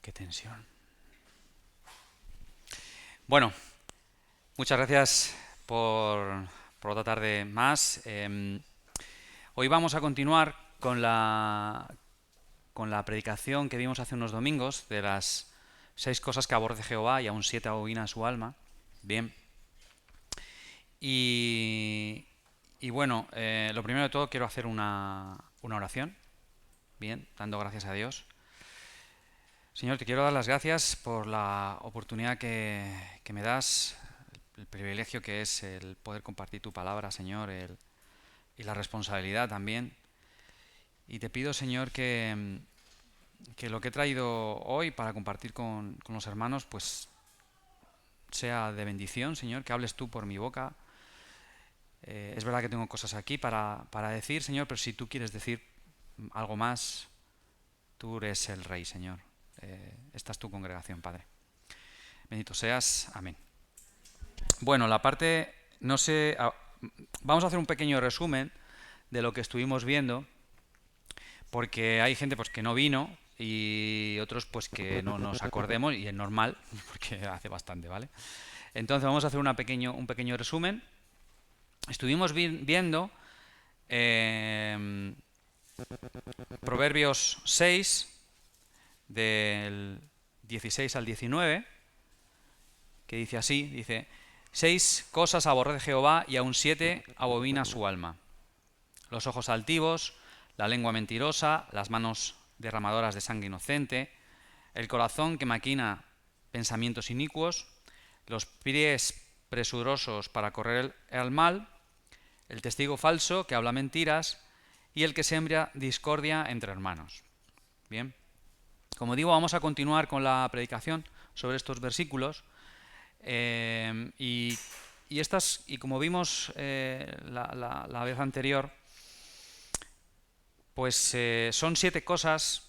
Qué tensión. Bueno, muchas gracias por otra tarde más. Hoy vamos a continuar con la predicación que vimos hace unos domingos de las 6 cosas que aborrece Jehová y aún 7 abomina su alma. Bien. Y bueno, lo primero de todo quiero hacer una oración. Bien, dando gracias a Dios. Señor, te quiero dar las gracias por la oportunidad que me das, el privilegio que es el poder compartir tu palabra, Señor, y la responsabilidad también. Y te pido, Señor, que lo que he traído hoy para compartir con los hermanos, pues sea de bendición, Señor, que hables tú por mi boca. Es verdad que tengo cosas aquí para decir, Señor, pero si tú quieres decir algo más, tú eres el Rey, Señor. Esta es tu congregación, Padre. Bendito seas. Amén. Bueno, la parte, no sé, vamos a hacer un pequeño resumen de lo que estuvimos viendo, porque hay gente pues que no vino y otros pues que no nos acordemos y es normal, porque hace bastante, ¿vale? Entonces vamos a hacer un pequeño resumen. Estuvimos viendo eh, Proverbios 6, del 16 al 19, que dice así, dice: 6 cosas aborrece Jehová y aun 7 abomina su alma: los ojos altivos, la lengua mentirosa, las manos derramadoras de sangre inocente, el corazón que maquina pensamientos inicuos, los pies presurosos para correr al mal, el testigo falso que habla mentiras y el que siembra discordia entre hermanos. Bien, como digo, vamos a continuar con la predicación sobre estos versículos. Y como vimos la vez anterior, pues son 7 cosas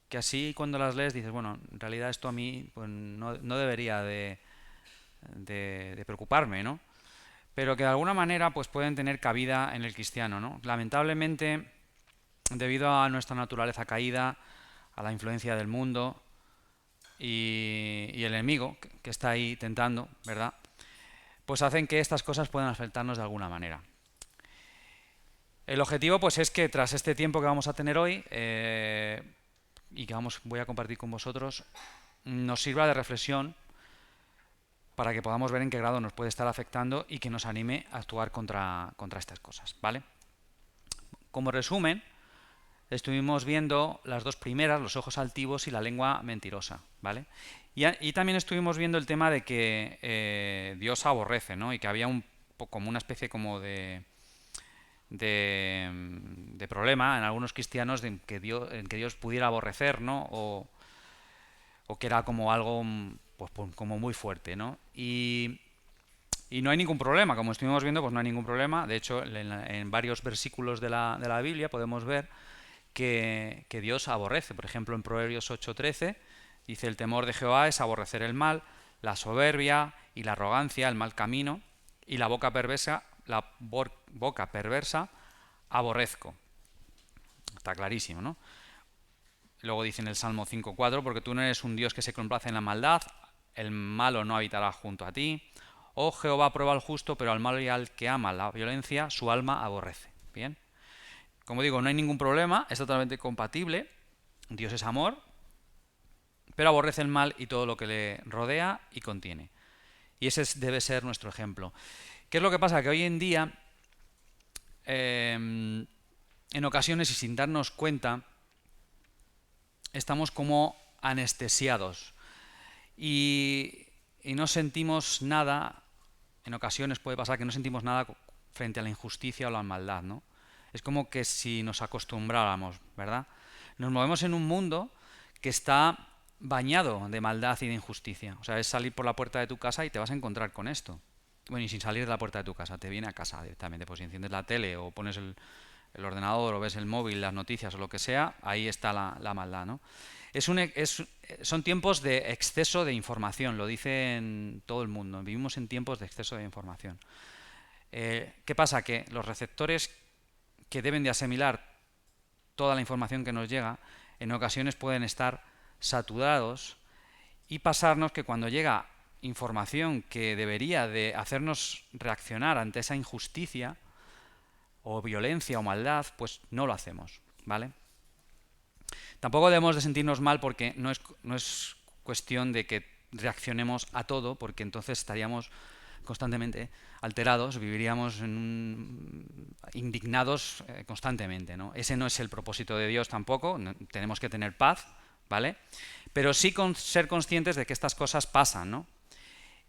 que así cuando las lees dices, bueno, en realidad esto a mí pues, no debería de preocuparme, ¿no? Pero que de alguna manera pues pueden tener cabida en el cristiano, ¿no? Lamentablemente, debido a nuestra naturaleza caída, a la influencia del mundo y el enemigo que está ahí tentando, ¿verdad? Pues hacen que estas cosas puedan afectarnos de alguna manera. El objetivo pues es que tras este tiempo que vamos a tener hoy y que voy a compartir con vosotros, nos sirva de reflexión para que podamos ver en qué grado nos puede estar afectando y que nos anime a actuar contra estas cosas, ¿vale? Como resumen, estuvimos viendo las 2 primeras, los ojos altivos y la lengua mentirosa, ¿vale? Y también estuvimos viendo el tema de que Dios aborrece, ¿no? Y que había como una especie como de problema en algunos cristianos en que Dios pudiera aborrecer, ¿no? O que era como algo pues, como muy fuerte, ¿no? Y no hay ningún problema, como estuvimos viendo, pues no hay ningún problema. De hecho, en varios versículos de la Biblia podemos ver que Dios aborrece. Por ejemplo, en Proverbios 8:13 dice: el temor de Jehová es aborrecer el mal, la soberbia y la arrogancia, el mal camino, y la boca perversa aborrezco. Está clarísimo, ¿no? Luego dice en el Salmo 5:4: porque tú no eres un Dios que se complace en la maldad, el malo no habitará junto a ti. Oh Jehová, prueba al justo, pero al malo y al que ama la violencia, su alma aborrece. Bien. Como digo, no hay ningún problema, es totalmente compatible. Dios es amor, pero aborrece el mal y todo lo que le rodea y contiene. Y ese debe ser nuestro ejemplo. ¿Qué es lo que pasa? Que hoy en día, en ocasiones y sin darnos cuenta, estamos como anestesiados y no sentimos nada. En ocasiones puede pasar que no sentimos nada frente a la injusticia o la maldad, ¿no? Es como que si nos acostumbráramos, ¿verdad? Nos movemos en un mundo que está bañado de maldad y de injusticia. O sea, es salir por la puerta de tu casa y te vas a encontrar con esto. Bueno, y sin salir de la puerta de tu casa, te viene a casa directamente. Pues si enciendes la tele o pones el ordenador o ves el móvil, las noticias o lo que sea, ahí está la maldad, ¿no? Son tiempos de exceso de información, lo dicen todo el mundo. Vivimos en tiempos de exceso de información. ¿Qué pasa? Que los receptores que deben de asimilar toda la información que nos llega, en ocasiones pueden estar saturados y pasarnos que cuando llega información que debería de hacernos reaccionar ante esa injusticia o violencia o maldad, pues no lo hacemos, ¿vale? Tampoco debemos de sentirnos mal porque no es cuestión de que reaccionemos a todo, porque entonces estaríamos constantemente alterados, viviríamos indignados constantemente, ¿no? Ese no es el propósito de Dios tampoco, tenemos que tener paz, ¿vale? Pero sí ser conscientes de que estas cosas pasan, ¿no?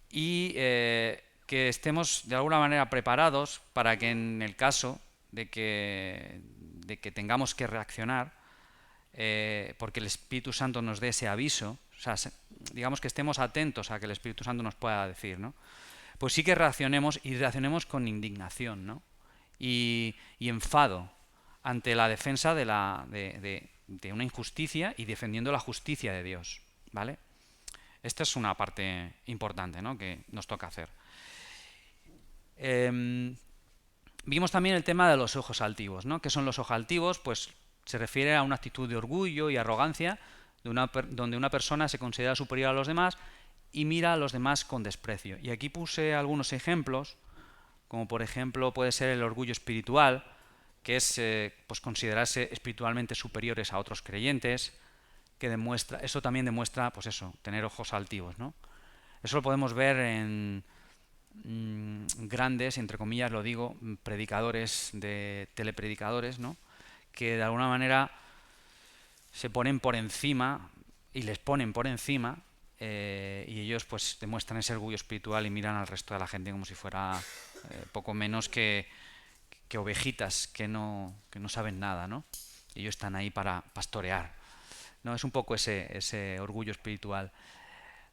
Y que estemos de alguna manera preparados para que en el caso de que tengamos que reaccionar, porque el Espíritu Santo nos dé ese aviso, o sea, digamos que estemos atentos a que el Espíritu Santo nos pueda decir, ¿no? Pues sí que reaccionemos y reaccionemos con indignación, ¿no? Y enfado ante la defensa de una injusticia y defendiendo la justicia de Dios, ¿vale? Esta es una parte importante, ¿no?, que nos toca hacer. Vimos también el tema de los ojos altivos, ¿no? ¿Qué son los ojos altivos? Pues se refiere a una actitud de orgullo y arrogancia donde una persona se considera superior a los demás y mira a los demás con desprecio. Y aquí puse algunos ejemplos, como por ejemplo puede ser el orgullo espiritual, que es pues considerarse espiritualmente superiores a otros creyentes, que eso también demuestra, pues eso, tener ojos altivos, ¿no? Eso lo podemos ver en grandes, entre comillas lo digo, predicadores, telepredicadores, ¿no?, que de alguna manera se ponen por encima y les ponen por encima y ellos pues demuestran ese orgullo espiritual y miran al resto de la gente como si fuera poco menos que ovejitas que no saben nada, ¿no? Y ellos están ahí para pastorear, ¿no? Es un poco ese orgullo espiritual.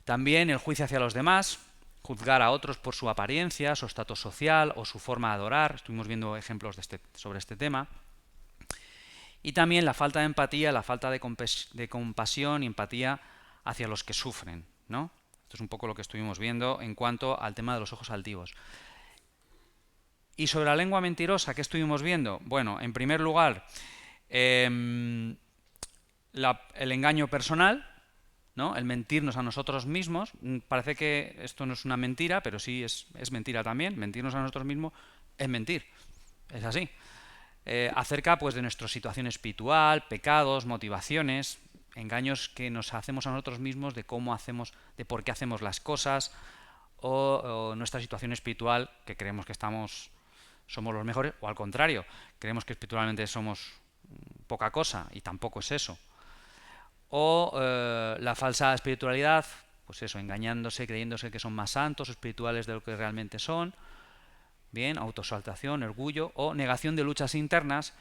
También el juicio hacia los demás, juzgar a otros por su apariencia, su estatus social o su forma de adorar. Estuvimos viendo ejemplos sobre este tema. Y también la falta de empatía, la falta de compasión y empatía hacia los que sufren, ¿no? Esto es un poco lo que estuvimos viendo en cuanto al tema de los ojos altivos. Y sobre la lengua mentirosa, ¿qué estuvimos viendo? Bueno, en primer lugar, el engaño personal, ¿no?, el mentirnos a nosotros mismos. Parece que esto no es una mentira, pero sí es mentira también. Mentirnos a nosotros mismos es mentir, es así. Acerca pues de nuestra situación espiritual, pecados, motivaciones, engaños que nos hacemos a nosotros mismos de cómo hacemos, de por qué hacemos las cosas, o nuestra situación espiritual, que creemos que somos los mejores, o al contrario, creemos que espiritualmente somos poca cosa y tampoco es eso. O la falsa espiritualidad, pues eso, engañándose, creyéndose que son más santos o espirituales de lo que realmente son. Bien, autoexaltación, orgullo o negación de luchas internas,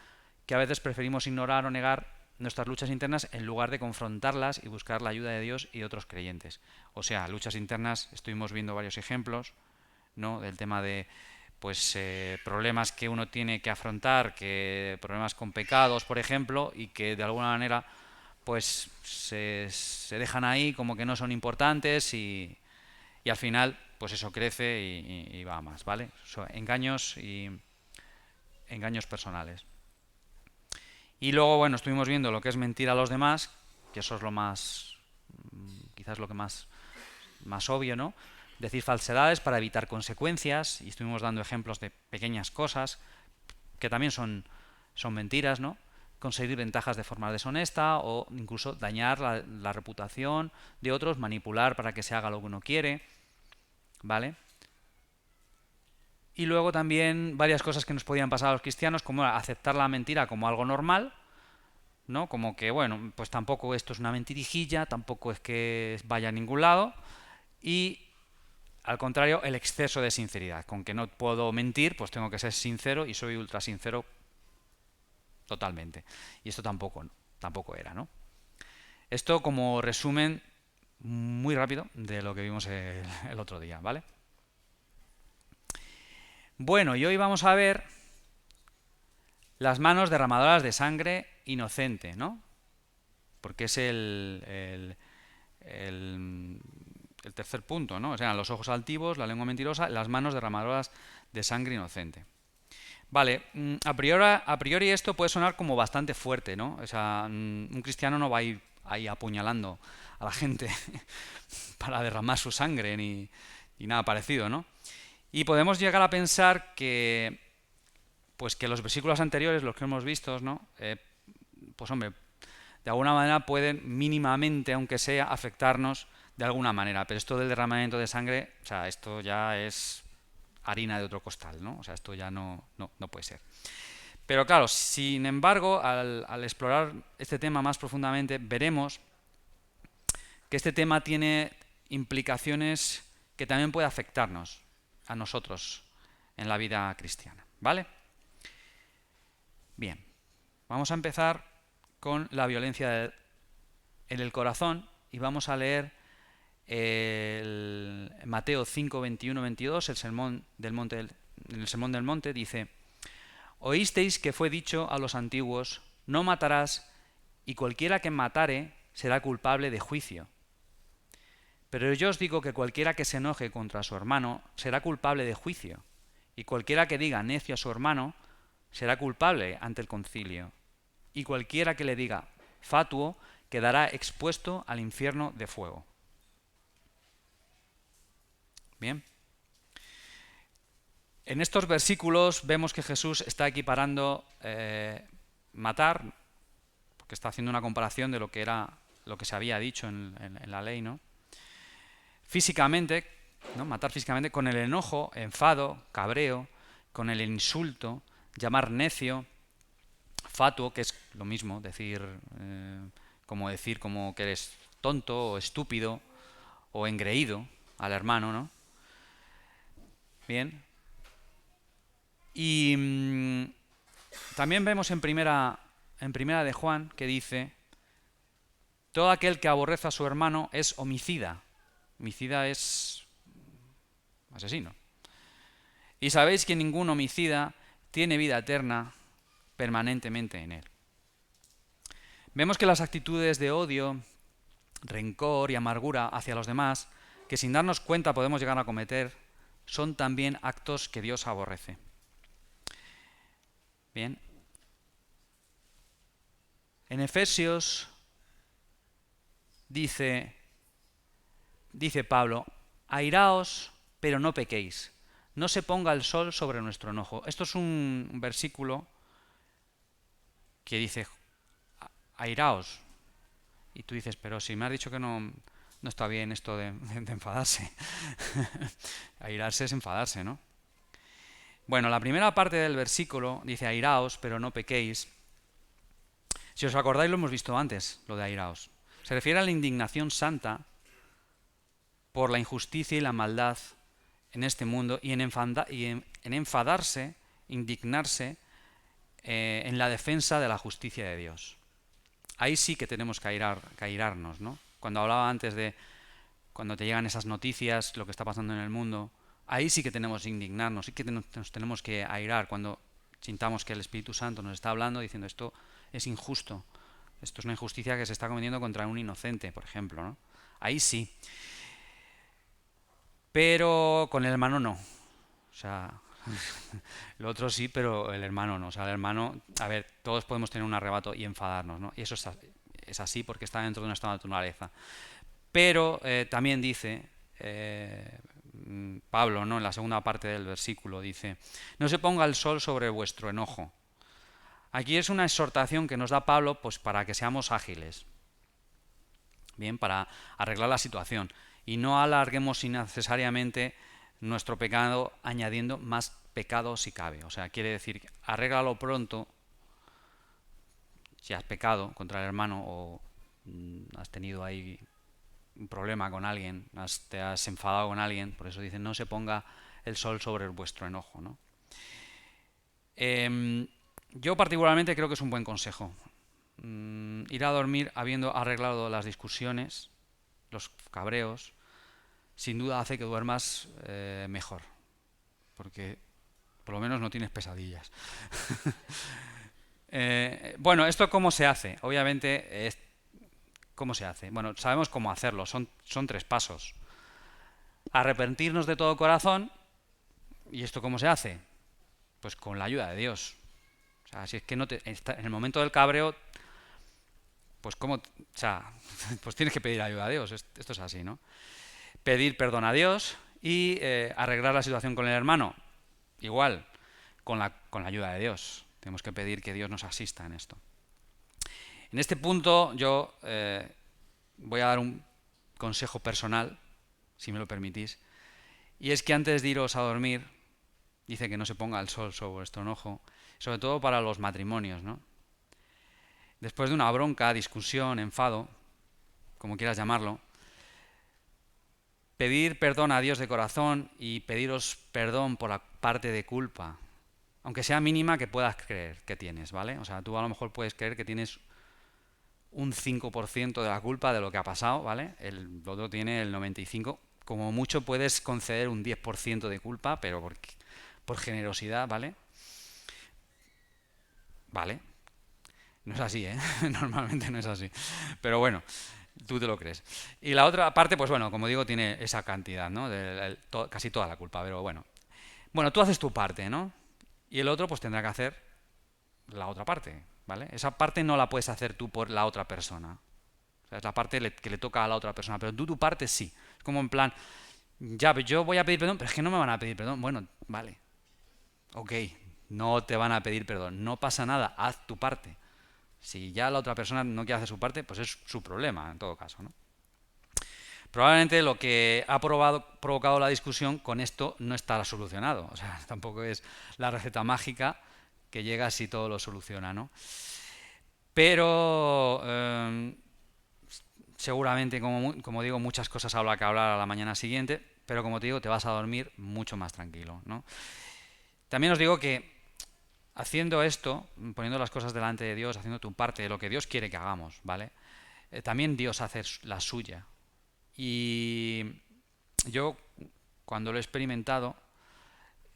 que a veces preferimos ignorar o negar nuestras luchas internas en lugar de confrontarlas y buscar la ayuda de Dios y de otros creyentes. O sea, luchas internas, estuvimos viendo varios ejemplos, ¿no?, del tema de pues problemas que uno tiene que afrontar, problemas con pecados, por ejemplo, y que de alguna manera pues se dejan ahí como que no son importantes y al final pues eso crece y va más, ¿vale? Engaños personales. Y luego, bueno, estuvimos viendo lo que es mentir a los demás, que eso es lo más, quizás lo que más obvio, ¿no? Decir falsedades para evitar consecuencias, y estuvimos dando ejemplos de pequeñas cosas que también son mentiras, ¿no? Conseguir ventajas de forma deshonesta o incluso dañar la reputación de otros, manipular para que se haga lo que uno quiere, ¿vale? Y luego también varias cosas que nos podían pasar a los cristianos, como aceptar la mentira como algo normal, ¿no? Como que, bueno, pues tampoco esto es una mentirijilla, tampoco es que vaya a ningún lado. Y al contrario, el exceso de sinceridad. Con que no puedo mentir, pues tengo que ser sincero y soy ultra sincero totalmente. Y esto tampoco era, ¿no? Esto como resumen muy rápido de lo que vimos el otro día, ¿vale? Bueno, y hoy vamos a ver las manos derramadoras de sangre inocente, ¿no? Porque es el tercer punto, ¿no? O sea, los ojos altivos, la lengua mentirosa, las manos derramadoras de sangre inocente. Vale, a priori esto puede sonar como bastante fuerte, ¿no? O sea, un cristiano no va a ir ahí apuñalando a la gente para derramar su sangre ni nada parecido, ¿no? Y podemos llegar a pensar que, pues que los versículos anteriores, los que hemos visto, ¿no? Pues hombre, de alguna manera pueden mínimamente, aunque sea, afectarnos de alguna manera. Pero esto del derramamiento de sangre, o sea, esto ya es harina de otro costal, ¿no? O sea, esto ya no puede ser. Pero claro, sin embargo, al explorar este tema más profundamente, veremos que este tema tiene implicaciones que también puede afectarnos a nosotros en la vida cristiana, ¿vale? Bien, vamos a empezar con la violencia en el corazón y vamos a leer el Mateo 5, 21, 22, el sermón del monte, en el sermón del monte dice: Oísteis que fue dicho a los antiguos, no matarás, y cualquiera que matare será culpable de juicio. Pero yo os digo que cualquiera que se enoje contra su hermano será culpable de juicio, y cualquiera que diga necio a su hermano será culpable ante el concilio, y cualquiera que le diga fatuo quedará expuesto al infierno de fuego. Bien. En estos versículos vemos que Jesús está equiparando matar, porque está haciendo una comparación de lo que se había dicho en la ley, ¿no? Físicamente, ¿no? Matar físicamente con el enojo, enfado, cabreo, con el insulto, llamar necio, fatuo, que es lo mismo, decir como que eres tonto o estúpido o engreído al hermano, ¿no? Bien. Y también vemos en primera de Juan que dice: todo aquel que aborrece a su hermano es homicida. Homicida es asesino. Y sabéis que ningún homicida tiene vida eterna permanentemente en él. Vemos que las actitudes de odio, rencor y amargura hacia los demás, que sin darnos cuenta podemos llegar a cometer, son también actos que Dios aborrece. Bien. En Efesios dice Pablo: airaos, pero no pequéis. No se ponga el sol sobre nuestro enojo. Esto es un versículo que dice airaos. Y tú dices, pero si me has dicho que no está bien esto de enfadarse. Airarse es enfadarse, ¿no? Bueno, la primera parte del versículo dice airaos, pero no pequéis. Si os acordáis, lo hemos visto antes, lo de airaos. Se refiere a la indignación santa por la injusticia y la maldad en este mundo y en enfadarse, indignarse en la defensa de la justicia de Dios. Ahí sí que tenemos que airarnos, ¿no? Cuando hablaba antes de cuando te llegan esas noticias, lo que está pasando en el mundo, ahí sí que tenemos que indignarnos, sí que nos tenemos que airar cuando sintamos que el Espíritu Santo nos está hablando diciendo esto es injusto, esto es una injusticia que se está cometiendo contra un inocente, por ejemplo, ¿no? Ahí sí. Pero con el hermano no. O sea, lo otro sí, pero el hermano no. O sea, el hermano, a ver, todos podemos tener un arrebato y enfadarnos, ¿no? Y eso es así porque está dentro de nuestra naturaleza. Pero también dice Pablo, ¿no? En la segunda parte del versículo dice: no se ponga el sol sobre vuestro enojo. Aquí es una exhortación que nos da Pablo pues para que seamos ágiles. Bien, para arreglar la situación. Y no alarguemos innecesariamente nuestro pecado añadiendo más pecado si cabe. O sea, quiere decir, arréglalo pronto si has pecado contra el hermano o has tenido ahí un problema con alguien, te has enfadado con alguien, por eso dicen no se ponga el sol sobre vuestro enojo, ¿no? Yo particularmente creo que es un buen consejo. Ir a dormir habiendo arreglado las discusiones, los cabreos, sin duda hace que duermas mejor, porque por lo menos no tienes pesadillas. Bueno, ¿esto cómo se hace? Obviamente, ¿cómo se hace? Bueno, sabemos cómo hacerlo, son 3 pasos. Arrepentirnos de todo corazón. ¿Y esto cómo se hace? Pues con la ayuda de Dios. O sea, si es que en el momento del cabreo pues ¿cómo? O sea, pues tienes que pedir ayuda a Dios. Esto es así, ¿no? Pedir perdón a Dios y arreglar la situación con el hermano. Igual, con la ayuda de Dios. Tenemos que pedir que Dios nos asista en esto. En este punto yo voy a dar un consejo personal, si me lo permitís, y es que antes de iros a dormir, dice que no se ponga el sol sobre vuestro enojo, sobre todo para los matrimonios, ¿no? Después de una bronca, discusión, enfado, como quieras llamarlo, pedir perdón a Dios de corazón y pediros perdón por la parte de culpa, aunque sea mínima, que puedas creer que tienes, ¿vale? O sea, tú a lo mejor puedes creer que tienes un 5% de la culpa de lo que ha pasado, ¿vale? El otro tiene el 95%. Como mucho puedes conceder un 10% de culpa, pero por generosidad, ¿vale? Vale. No es así, ¿eh? Normalmente no es así. Pero bueno, tú te lo crees. Y la otra parte, pues bueno, como digo, tiene esa cantidad, ¿no? Casi toda la culpa, pero bueno. Bueno, tú haces tu parte, ¿no? Y el otro pues tendrá que hacer la otra parte, ¿vale? Esa parte no la puedes hacer tú por la otra persona. O sea, es la parte que le toca a la otra persona, pero tú tu parte sí. Es como en plan, ya, yo voy a pedir perdón, pero es que no me van a pedir perdón. Bueno, vale, ok, no te van a pedir perdón, no pasa nada, haz tu parte. Si ya la otra persona no quiere hacer su parte, pues es su problema, en todo caso, ¿no? Probablemente lo que ha provocado la discusión con esto no estará solucionado. O sea, tampoco es la receta mágica que llega si todo lo soluciona, ¿no? Pero seguramente, como digo, muchas cosas habrá que hablar a la mañana siguiente, pero como te digo, te vas a dormir mucho más tranquilo, ¿no? También os digo que haciendo esto, poniendo las cosas delante de Dios, haciendo tu parte de lo que Dios quiere que hagamos, ¿vale? También Dios hace la suya. Y yo, cuando lo he experimentado,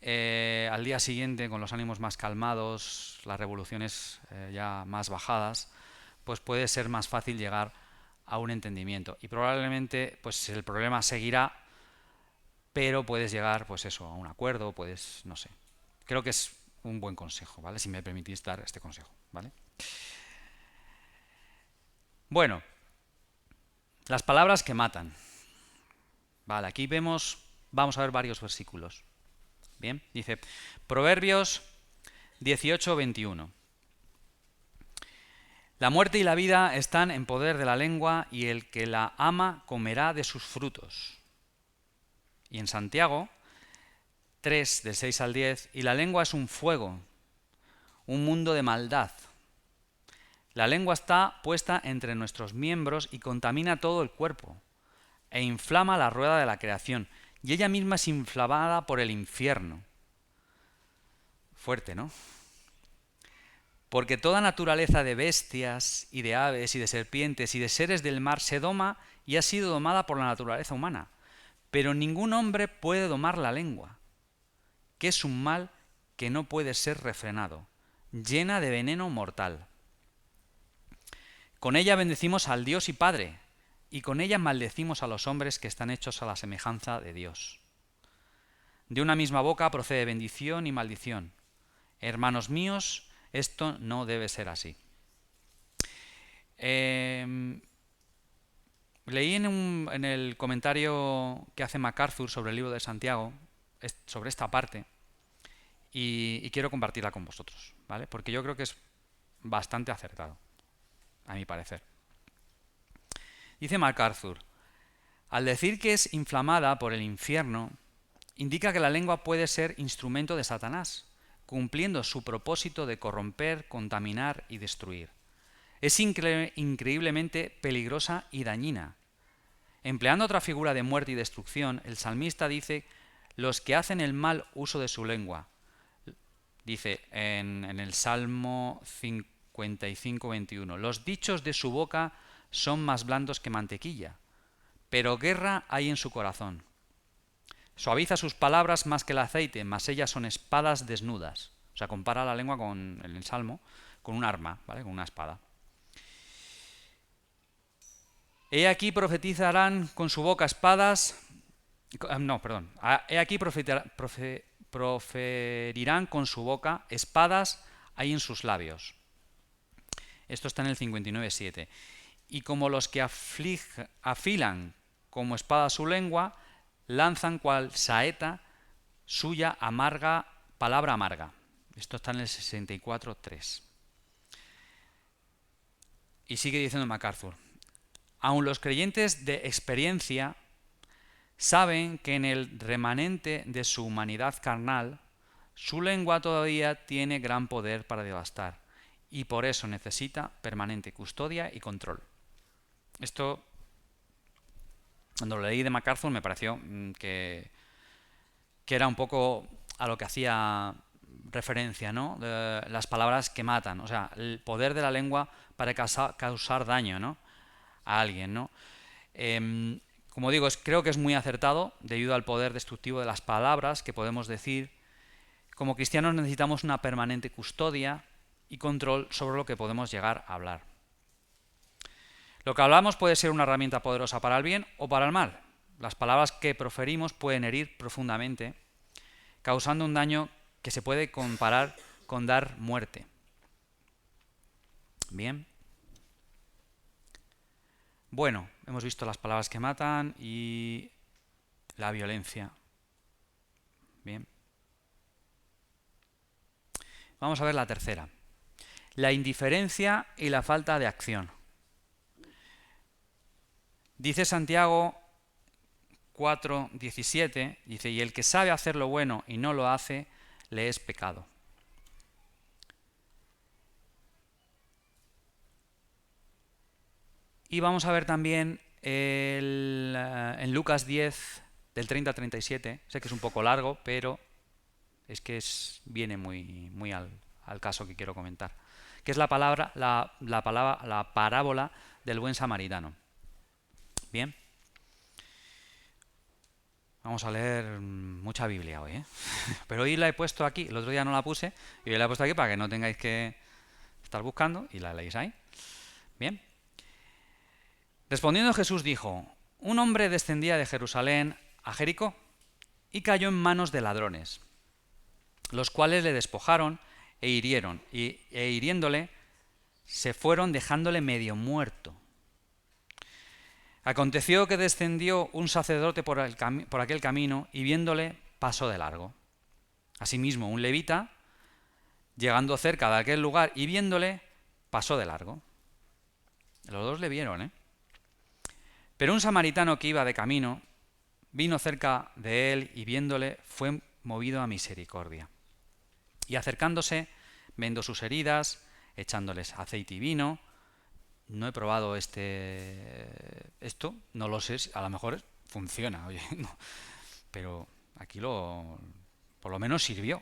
al día siguiente, con los ánimos más calmados, las revoluciones ya más bajadas, pues puede ser más fácil llegar a un entendimiento. Y probablemente pues el problema seguirá, pero puedes llegar pues eso, a un acuerdo, puedes, no sé. Creo que es un buen consejo, ¿vale? Si me permitís dar este consejo, ¿vale? Bueno, las palabras que matan. Vale, aquí vamos a ver varios versículos. Bien, dice Proverbios 18:21. La muerte y la vida están en poder de la lengua y el que la ama comerá de sus frutos. Y en Santiago 3, del 6 al 10, y la lengua es un fuego, un mundo de maldad. La lengua está puesta entre nuestros miembros y contamina todo el cuerpo, e inflama la rueda de la creación, y ella misma es inflamada por el infierno. Fuerte, ¿no? Porque toda naturaleza de bestias y de aves y de serpientes y de seres del mar se doma y ha sido domada por la naturaleza humana. Pero ningún hombre puede domar la lengua, que es un mal que no puede ser refrenado, llena de veneno mortal. Con ella bendecimos al Dios y Padre, y con ella maldecimos a los hombres que están hechos a la semejanza de Dios. De una misma boca procede bendición y maldición. Hermanos míos, esto no debe ser así. Leí en el comentario que hace MacArthur sobre el libro de Santiago, sobre esta parte, y quiero compartirla con vosotros, ¿vale? Porque yo creo que es bastante acertado, a mi parecer. Dice MacArthur, al decir que es inflamada por el infierno, indica que la lengua puede ser instrumento de Satanás, cumpliendo su propósito de corromper, contaminar y destruir. Es increíblemente peligrosa y dañina. Empleando otra figura de muerte y destrucción, el salmista dice, los que hacen el mal uso de su lengua. Dice en el Salmo 55:21, los dichos de su boca son más blandos que mantequilla, pero guerra hay en su corazón. Suaviza sus palabras más que el aceite, mas ellas son espadas desnudas. O sea, compara la lengua en el Salmo con un arma, ¿vale? Con una espada. He aquí profetizarán con su boca espadas. No, perdón. He aquí proferirán con su boca espadas hay en sus labios. Esto está en el 59.7. Y como los que afilan como espada su lengua, lanzan cual saeta suya amarga, palabra amarga. Esto está en el 64.3. Y sigue diciendo MacArthur: aun los creyentes de experiencia saben que en el remanente de su humanidad carnal, su lengua todavía tiene gran poder para devastar, y por eso necesita permanente custodia y control. Esto, cuando lo leí de MacArthur, me pareció que era un poco a lo que hacía referencia, ¿no? De las palabras que matan, o sea, el poder de la lengua para causar daño, ¿no?, a alguien, ¿no? Como digo, creo que es muy acertado debido al poder destructivo de las palabras que podemos decir. Como cristianos necesitamos una permanente custodia y control sobre lo que podemos llegar a hablar. Lo que hablamos puede ser una herramienta poderosa para el bien o para el mal. Las palabras que proferimos pueden herir profundamente, causando un daño que se puede comparar con dar muerte. Bien. Bueno, hemos visto las palabras que matan y la violencia. Bien. Vamos a ver la tercera. La indiferencia y la falta de acción. Dice Santiago 4:17, dice: y el que sabe hacer lo bueno y no lo hace, le es pecado. Y vamos a ver también en Lucas 10, del 30 al 37, sé que es un poco largo, pero es que viene muy al caso que quiero comentar, que es la parábola del buen samaritano. Bien. Vamos a leer mucha Biblia hoy, ¿eh? Pero hoy la he puesto aquí, el otro día no la puse, y hoy la he puesto aquí para que no tengáis que estar buscando y la leéis ahí. Bien. Respondiendo Jesús dijo: un hombre descendía de Jerusalén a Jericó y cayó en manos de ladrones, los cuales le despojaron e hirieron, e hiriéndole se fueron dejándole medio muerto. Aconteció que descendió un sacerdote por aquel camino y viéndole pasó de largo. Asimismo, un levita, llegando cerca de aquel lugar y viéndole, pasó de largo. Los dos le vieron, ¿eh? Pero un samaritano que iba de camino vino cerca de él y viéndole fue movido a misericordia. Y acercándose, vendó sus heridas, echándoles aceite y vino. No he probado esto, no lo sé, a lo mejor funciona, oye, no, pero aquí por lo menos sirvió.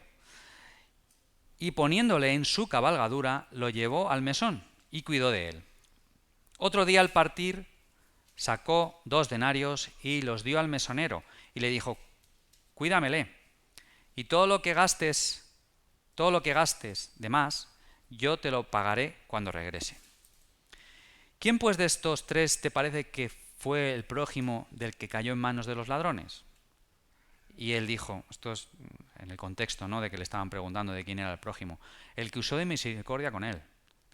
Y poniéndole en su cabalgadura, lo llevó al mesón y cuidó de él. Otro día al partir, sacó 2 denarios y los dio al mesonero y le dijo: cuídamele, y todo lo que gastes de más, yo te lo pagaré cuando regrese. ¿Quién pues de estos 3 te parece que fue el prójimo del que cayó en manos de los ladrones? Y él dijo, esto es en el contexto, ¿no?, de que le estaban preguntando de quién era el prójimo: el que usó de misericordia con él,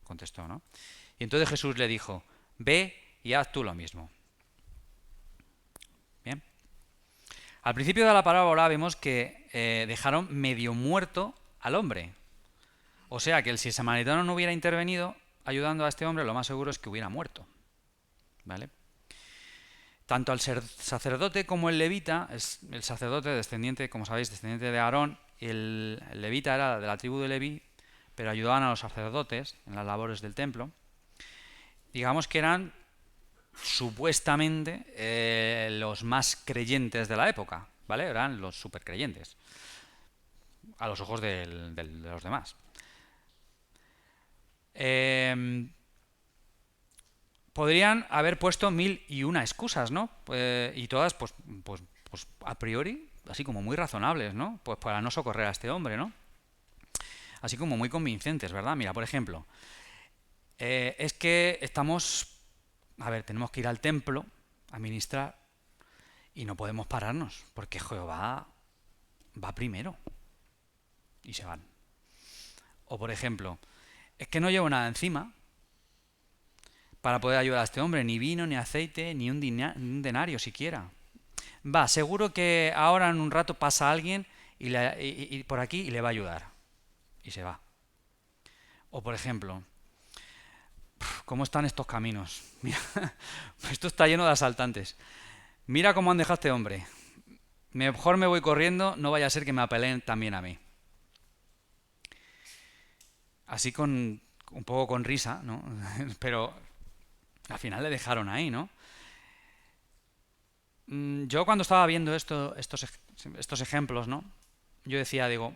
contestó, ¿no? Y entonces Jesús le dijo: ve y haz tú lo mismo. Bien. Al principio de la parábola vemos que dejaron medio muerto al hombre. O sea que si el samaritano no hubiera intervenido ayudando a este hombre, lo más seguro es que hubiera muerto. ¿Vale? Tanto al sacerdote como el levita, el sacerdote descendiente, como sabéis, descendiente de Aarón, y el levita era de la tribu de Leví, pero ayudaban a los sacerdotes en las labores del templo. Digamos que eran supuestamente los más creyentes de la época, ¿vale? Eran los supercreyentes a los ojos de los demás. Podrían haber puesto 1001 excusas, ¿no? Y todas, pues a priori, así como muy razonables, ¿no? Pues para no socorrer a este hombre, ¿no? Así como muy convincentes, ¿verdad? Mira, por ejemplo, es que tenemos que ir al templo a ministrar y no podemos pararnos porque Jehová va primero y se van. O por ejemplo, es que no llevo nada encima para poder ayudar a este hombre. Ni vino, ni aceite, ni un denario siquiera. Va, seguro que ahora en un rato pasa alguien y por aquí y le va a ayudar. Y se va. O por ejemplo, ¿cómo están estos caminos? Mira, esto está lleno de asaltantes. Mira cómo han dejado a este hombre. Mejor me voy corriendo, no vaya a ser que me apelen también a mí. Así con un poco con risa, ¿no? Pero al final le dejaron ahí, ¿no? Yo cuando estaba viendo estos ejemplos, ¿no? Yo decía, digo,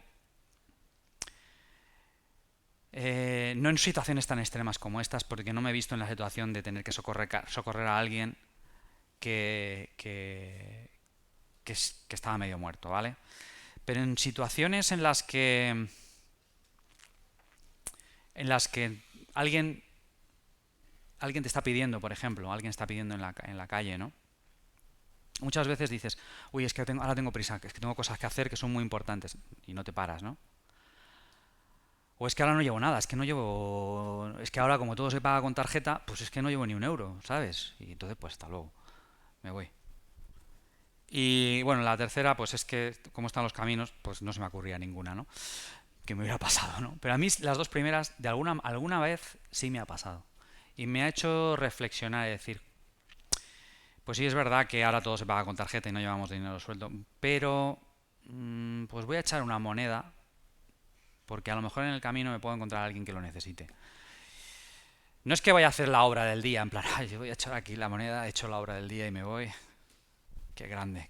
no en situaciones tan extremas como estas, porque no me he visto en la situación de tener que socorrer a alguien que estaba medio muerto, ¿vale? Pero en situaciones en las que alguien te está pidiendo, por ejemplo, alguien está pidiendo en la calle, ¿no? Muchas veces dices, uy, es que ahora tengo prisa, es que tengo cosas que hacer que son muy importantes, y no te paras, ¿no? O es que ahora no llevo nada, es que ahora como todo se paga con tarjeta, pues es que no llevo ni un euro, ¿sabes? Y entonces pues hasta luego, me voy. Y bueno, la tercera, pues es que como están los caminos, pues no se me ocurría ninguna, ¿no? Que me hubiera pasado, ¿no? Pero a mí las dos primeras, de alguna vez sí me ha pasado. Y me ha hecho reflexionar y decir, pues sí es verdad que ahora todo se paga con tarjeta y no llevamos dinero suelto, pero pues voy a echar una moneda porque a lo mejor en el camino me puedo encontrar a alguien que lo necesite. No es que vaya a hacer la obra del día, en plan, ay, yo voy a echar aquí la moneda, he hecho la obra del día y me voy. Qué grande,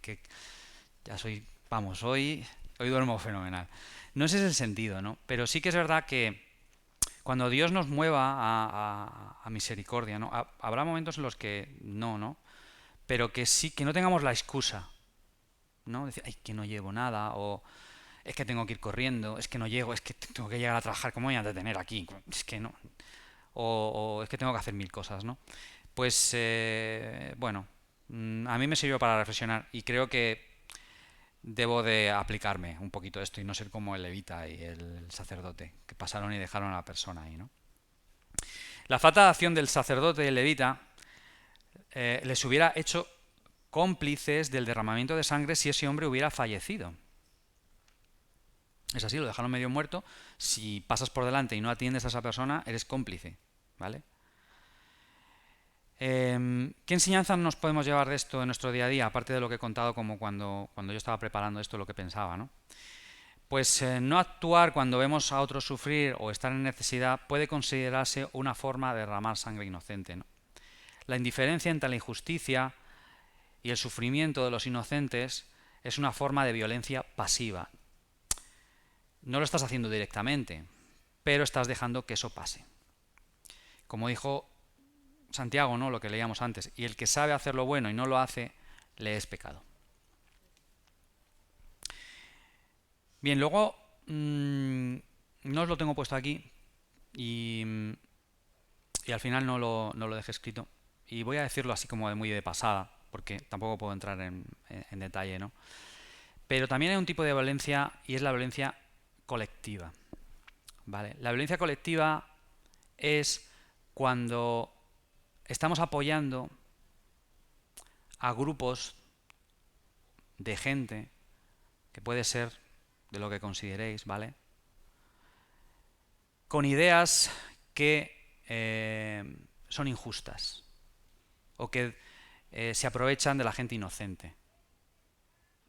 ya soy, vamos, hoy duermo fenomenal. No ese es el sentido, ¿no? Pero sí que es verdad que cuando Dios nos mueva a misericordia, ¿no? Habrá momentos en los que no, ¿no? Pero que sí, que no tengamos la excusa, ¿no? Decir, ay, que no llevo nada, o es que tengo que ir corriendo, es que no llego, es que tengo que llegar a trabajar, ¿cómo voy a detener aquí? Es que no. O es que tengo que hacer mil cosas, ¿no? Pues, bueno, a mí me sirvió para reflexionar y creo que debo de aplicarme un poquito esto y no ser como el levita y el sacerdote, que pasaron y dejaron a la persona ahí, ¿no? La falta de acción del sacerdote y el levita les hubiera hecho cómplices del derramamiento de sangre si ese hombre hubiera fallecido. Es así, lo dejaron medio muerto. Si pasas por delante y no atiendes a esa persona, eres cómplice, ¿vale? ¿Qué enseñanzas nos podemos llevar de esto en nuestro día a día? Aparte de lo que he contado como cuando yo estaba preparando esto, lo que pensaba, ¿no? Pues no actuar cuando vemos a otros sufrir o estar en necesidad puede considerarse una forma de derramar sangre inocente, ¿no? La indiferencia entre la injusticia y el sufrimiento de los inocentes es una forma de violencia pasiva. No lo estás haciendo directamente, pero estás dejando que eso pase. Como dijo Santiago, ¿no? Lo que leíamos antes, y el que sabe hacer lo bueno y no lo hace, le es pecado. Bien, luego no os lo tengo puesto aquí y al final no lo dejé escrito. Y voy a decirlo así como muy de pasada, porque tampoco puedo entrar en detalle, ¿no? Pero también hay un tipo de violencia y es la violencia colectiva, ¿vale? La violencia colectiva es cuando estamos apoyando a grupos de gente, que puede ser de lo que consideréis, ¿vale? Con ideas que son injustas o que se aprovechan de la gente inocente,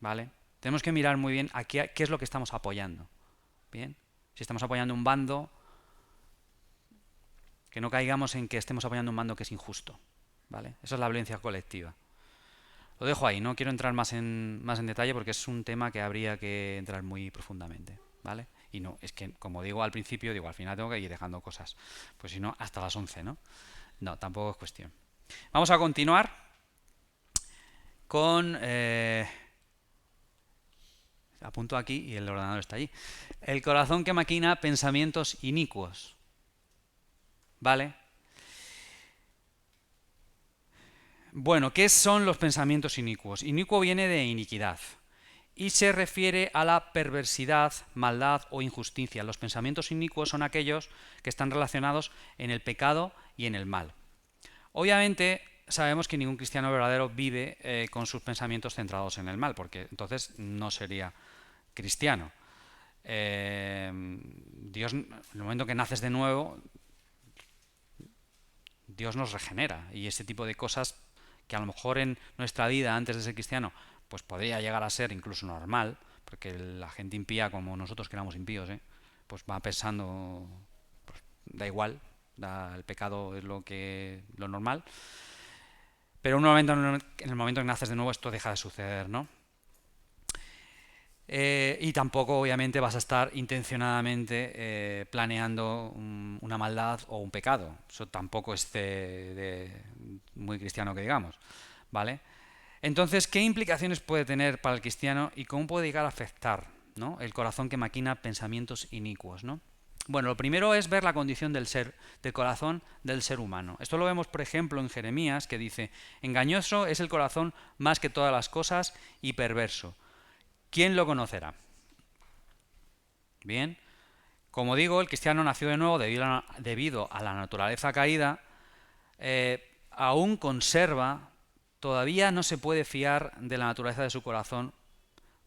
¿vale? Tenemos que mirar muy bien a qué es lo que estamos apoyando, ¿bien? Si estamos apoyando un bando, que no caigamos en que estemos apoyando un bando que es injusto, ¿vale? Esa es la violencia colectiva. Lo dejo ahí, no quiero entrar más en detalle porque es un tema que habría que entrar muy profundamente, ¿vale? Y no, es que como digo al principio, al final tengo que ir dejando cosas, pues si no, hasta las 11, ¿no? No, tampoco es cuestión. Vamos a continuar con... apunto aquí y el ordenador está allí. El corazón que maquina pensamientos inicuos, ¿vale? Bueno, ¿qué son los pensamientos inicuos? Inicuo viene de iniquidad y se refiere a la perversidad, maldad o injusticia. Los pensamientos inicuos son aquellos que están relacionados en el pecado y en el mal. Obviamente sabemos que ningún cristiano verdadero vive con sus pensamientos centrados en el mal, porque entonces no sería cristiano. Dios, en el momento que naces de nuevo, Dios nos regenera, y ese tipo de cosas que a lo mejor en nuestra vida antes de ser cristiano pues podría llegar a ser incluso normal, porque la gente impía, como nosotros que éramos impíos, pues va pensando, pues, da igual, el pecado es lo normal, pero en el momento que naces de nuevo esto deja de suceder, ¿no? Y tampoco, obviamente, vas a estar intencionadamente planeando una maldad o un pecado. Eso tampoco es muy cristiano que digamos, ¿vale? Entonces, ¿qué implicaciones puede tener para el cristiano y cómo puede llegar a afectar, ¿no?, el corazón que maquina pensamientos inicuos, ¿no? Bueno, lo primero es ver la condición del corazón del ser humano. Esto lo vemos, por ejemplo, en Jeremías, que dice: engañoso es el corazón más que todas las cosas y perverso. ¿Quién lo conocerá? Bien, como digo, el cristiano nació de nuevo debido a la naturaleza caída, aún conserva, todavía no se puede fiar de la naturaleza de su corazón,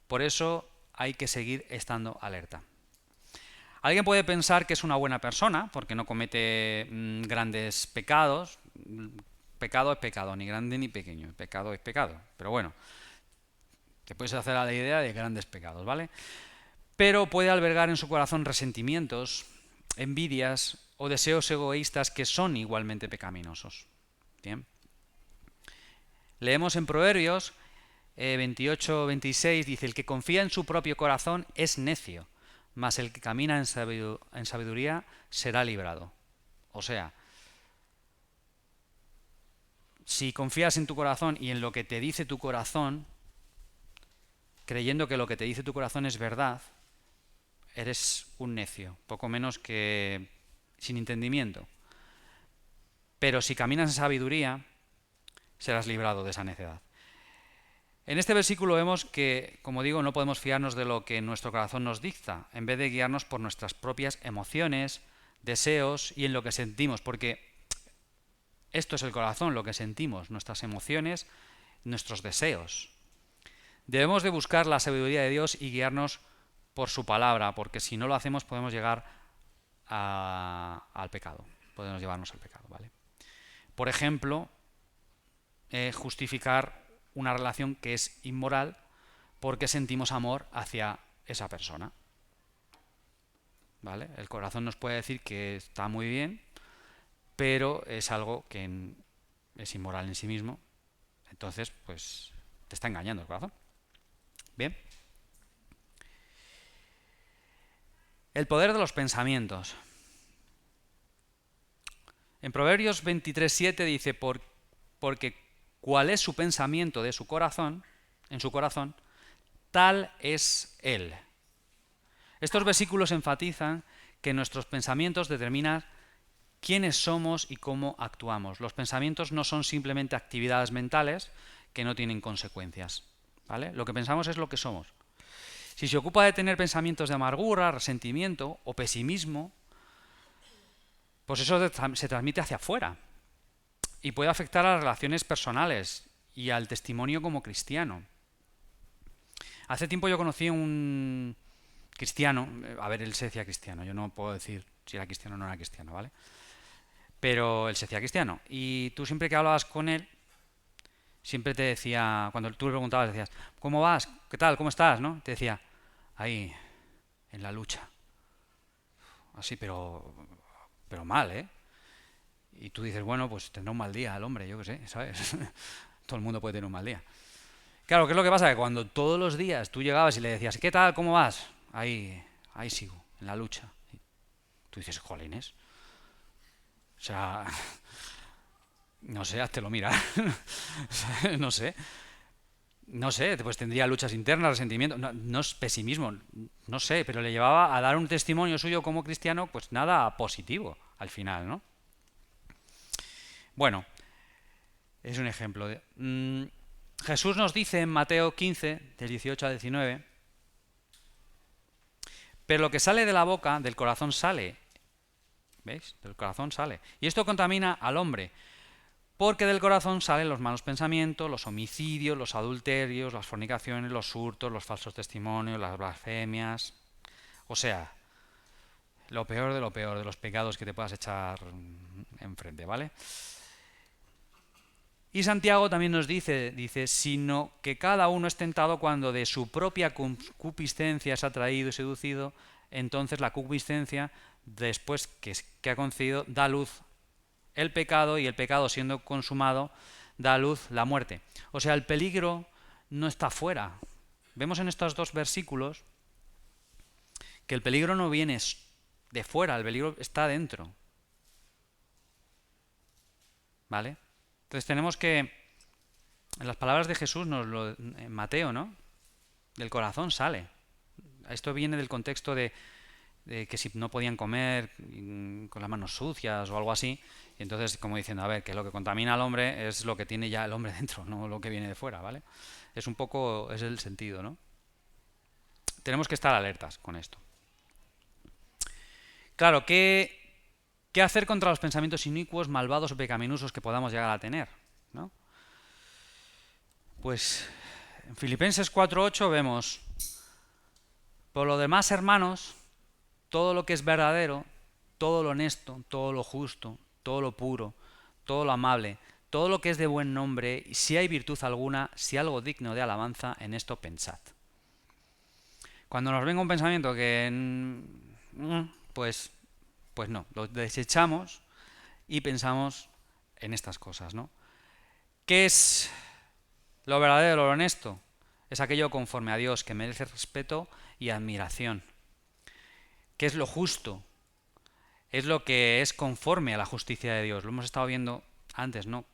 por eso hay que seguir estando alerta. Alguien puede pensar que es una buena persona porque no comete grandes pecados. Pecado es pecado, ni grande ni pequeño. Pecado es pecado. Pero bueno, te puedes hacer a la idea de grandes pecados, ¿vale? Pero puede albergar en su corazón resentimientos, envidias o deseos egoístas que son igualmente pecaminosos. Bien. Leemos en Proverbios 28-26, dice: el que confía en su propio corazón es necio, mas el que camina en sabiduría será librado. O sea, si confías en tu corazón y en lo que te dice tu corazón, creyendo que lo que te dice tu corazón es verdad, eres un necio, poco menos que sin entendimiento. Pero si caminas en sabiduría, serás librado de esa necedad. En este versículo vemos que, como digo, no podemos fiarnos de lo que nuestro corazón nos dicta, en vez de guiarnos por nuestras propias emociones, deseos y en lo que sentimos, porque esto es el corazón, lo que sentimos, nuestras emociones, nuestros deseos. Debemos de buscar la sabiduría de Dios y guiarnos por su palabra, porque si no lo hacemos podemos llegar al pecado, podemos llevarnos al pecado, ¿vale? Por ejemplo, justificar una relación que es inmoral porque sentimos amor hacia esa persona, ¿vale? El corazón nos puede decir que está muy bien, pero es algo que es inmoral en sí mismo, entonces pues te está engañando el corazón. Bien. El poder de los pensamientos. En Proverbios 23:7 dice: porque cuál es su pensamiento de su corazón, en su corazón, tal es él. Estos versículos enfatizan que nuestros pensamientos determinan quiénes somos y cómo actuamos. Los pensamientos no son simplemente actividades mentales que no tienen consecuencias, ¿vale? Lo que pensamos es lo que somos. Si se ocupa de tener pensamientos de amargura, resentimiento o pesimismo, pues eso se transmite hacia afuera y puede afectar a las relaciones personales y al testimonio como cristiano. Hace tiempo yo conocí a un cristiano, a ver, él se decía cristiano, yo no puedo decir si era cristiano o no era cristiano, ¿vale? Pero él se decía cristiano, y tú siempre que hablabas con él, siempre te decía, cuando tú le preguntabas, decías: ¿cómo vas? ¿Qué tal? ¿Cómo estás? ¿No? Te decía: ahí, en la lucha. Así, pero mal, ¿eh? Y tú dices: bueno, pues tendrá un mal día el hombre, yo qué sé, ¿sabes? Todo el mundo puede tener un mal día. Claro, ¿qué es lo que pasa? Que cuando todos los días tú llegabas y le decías: ¿qué tal? ¿Cómo vas? Ahí sigo, en la lucha. Y tú dices: jolines. O sea, no sé, hazte lo mira. No sé. No sé, pues tendría luchas internas, resentimiento, no, no es pesimismo, no sé, pero le llevaba a dar un testimonio suyo como cristiano, pues nada positivo al final, ¿no? Bueno, es un ejemplo. Jesús nos dice en Mateo 15, del 18 al 19: pero lo que sale de la boca, del corazón sale. ¿Veis? Del corazón sale. Y esto contamina al hombre, Porque del corazón salen los malos pensamientos, los homicidios, los adulterios, las fornicaciones, los hurtos, los falsos testimonios, las blasfemias. O sea, lo peor de los pecados que te puedas echar enfrente, ¿vale? Y Santiago también nos dice, sino que cada uno es tentado cuando de su propia concupiscencia es atraído y seducido, entonces la concupiscencia, después que ha concebido, da luz el pecado, y el pecado siendo consumado da a luz la muerte. O sea, el peligro no está fuera. Vemos en estos dos versículos que el peligro no viene de fuera, el peligro está dentro. ¿Vale? Entonces tenemos que, en las palabras de Jesús, en Mateo, ¿no? Del corazón sale. Esto viene del contexto de que si no podían comer con las manos sucias o algo así, y entonces como diciendo, a ver, que lo que contamina al hombre es lo que tiene ya el hombre dentro, no lo que viene de fuera, ¿vale? Es un poco, es el sentido, ¿no? Tenemos que estar alertas con esto. Claro, ¿qué hacer contra los pensamientos inicuos, malvados o pecaminosos que podamos llegar a tener? ¿No? Pues en Filipenses 4:8 vemos, por lo demás, hermanos, todo lo que es verdadero, todo lo honesto, todo lo justo, todo lo puro, todo lo amable, todo lo que es de buen nombre, y si hay virtud alguna, si algo digno de alabanza, en esto pensad. Cuando nos venga un pensamiento que pues no, lo desechamos y pensamos en estas cosas, ¿no? ¿Qué es lo verdadero, lo honesto? Es aquello conforme a Dios, que merece respeto y admiración. ¿Qué es lo justo? Es lo que es conforme a la justicia de Dios. Lo hemos estado viendo antes, ¿no?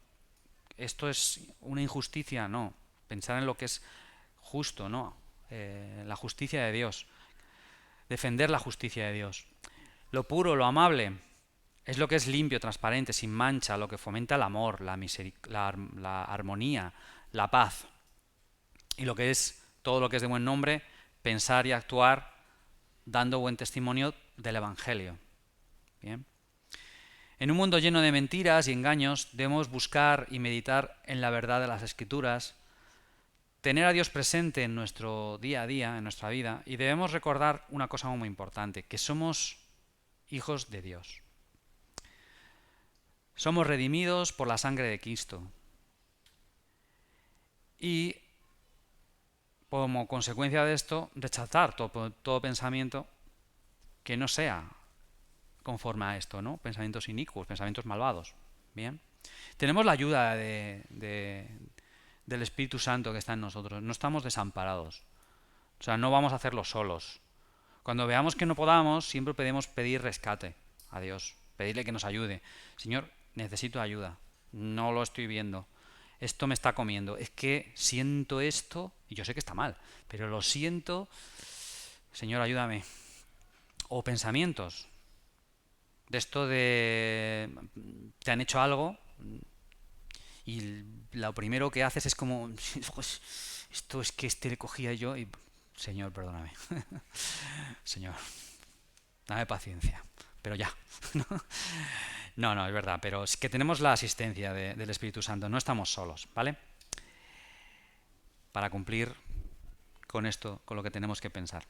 ¿Esto es una injusticia? No. Pensar en lo que es justo, ¿no? La justicia de Dios. Defender la justicia de Dios. Lo puro, lo amable, es lo que es limpio, transparente, sin mancha, lo que fomenta el amor, la armonía, la paz. Y lo que es todo lo que es de buen nombre, pensar y actuar dando buen testimonio del Evangelio. Bien. En un mundo lleno de mentiras y engaños, debemos buscar y meditar en la verdad de las Escrituras, tener a Dios presente en nuestro día a día, en nuestra vida, y debemos recordar una cosa muy importante, que somos hijos de Dios. Somos redimidos por la sangre de Cristo. Y como consecuencia de esto, rechazar todo pensamiento que no sea conforme a esto, ¿no? Pensamientos inicuos, pensamientos malvados. Bien. Tenemos la ayuda del Espíritu Santo que está en nosotros. No estamos desamparados. O sea, no vamos a hacerlo solos. Cuando veamos que no podamos, siempre podemos pedir rescate a Dios. Pedirle que nos ayude. Señor, necesito ayuda. No lo estoy viendo. Esto me está comiendo. Es que siento esto, y yo sé que está mal, pero lo siento. Señor, ayúdame. O pensamientos. De esto de... te han hecho algo y lo primero que haces es como... pues, esto es que le cogía yo y... Señor, perdóname. Señor, dame paciencia. Pero ya. No, es verdad, pero es que tenemos la asistencia del Espíritu Santo, no estamos solos, ¿vale? Para cumplir con esto, con lo que tenemos que pensar.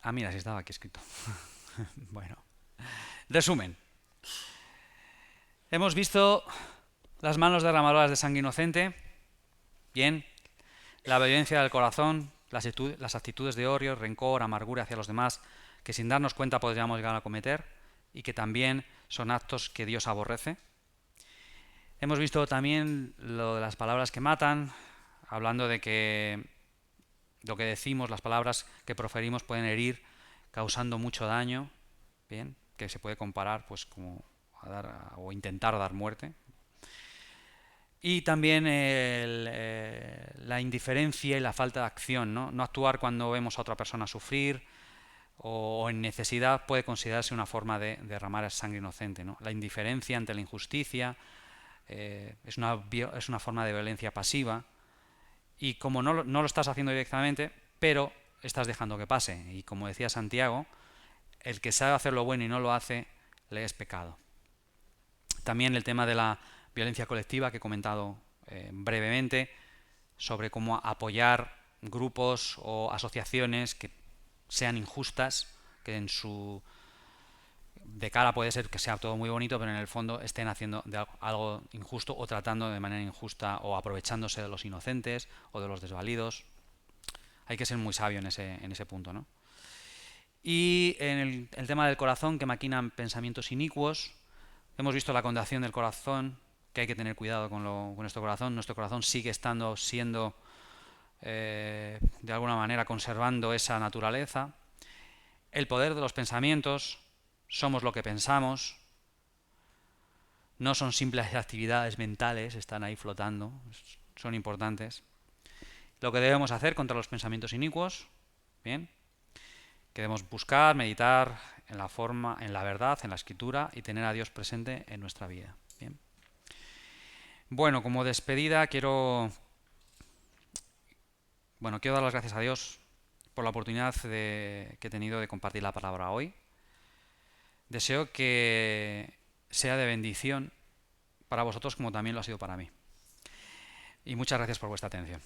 Ah, mira, si estaba aquí escrito. Bueno, resumen. Hemos visto las manos derramadoras de sangre inocente. Bien. La violencia del corazón, las actitudes de odio, rencor, amargura hacia los demás, que sin darnos cuenta podríamos llegar a cometer y que también son actos que Dios aborrece. Hemos visto también lo de las palabras que matan, hablando de que lo que decimos, las palabras que proferimos pueden herir, causando mucho daño, bien, que se puede comparar pues como a o intentar dar muerte. Y también la indiferencia y la falta de acción, ¿no? No actuar cuando vemos a otra persona sufrir o en necesidad puede considerarse una forma de derramar sangre inocente, ¿no? La indiferencia ante la injusticia es una forma de violencia pasiva y como no lo estás haciendo directamente, pero estás dejando que pase. Y como decía Santiago, el que sabe hacer lo bueno y no lo hace, le es pecado. También el tema de la violencia colectiva que he comentado brevemente, sobre cómo apoyar grupos o asociaciones que sean injustas, que en su de cara puede ser que sea todo muy bonito, pero en el fondo estén haciendo algo injusto o tratando de manera injusta o aprovechándose de los inocentes o de los desvalidos. Hay que ser muy sabio en ese punto, ¿no? Y en el tema del corazón, que maquinan pensamientos inicuos, hemos visto la condenación del corazón, que hay que tener cuidado con nuestro corazón. Nuestro corazón sigue siendo de alguna manera conservando esa naturaleza. El poder de los pensamientos, somos lo que pensamos, no son simples actividades mentales, están ahí flotando, son importantes. Lo que debemos hacer contra los pensamientos inicuos, bien, que debemos buscar, meditar en la forma, en la verdad, en la escritura y tener a Dios presente en nuestra vida. Bien. Bueno, como despedida quiero dar las gracias a Dios por la oportunidad que he tenido de compartir la palabra hoy. Deseo que sea de bendición para vosotros como también lo ha sido para mí. Y muchas gracias por vuestra atención.